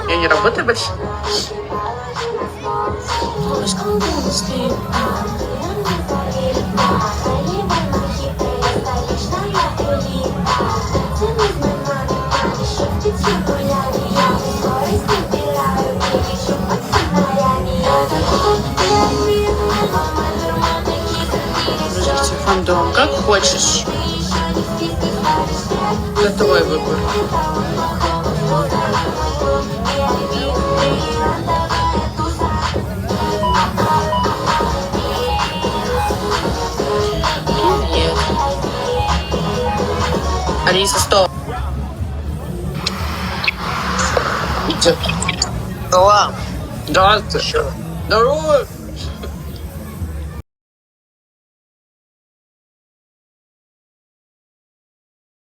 Я не работаю больше. Фандом, как хочешь. Это твой выбор. Привет. Алиса, стоп. Да ладно. Да, ты. Здорово.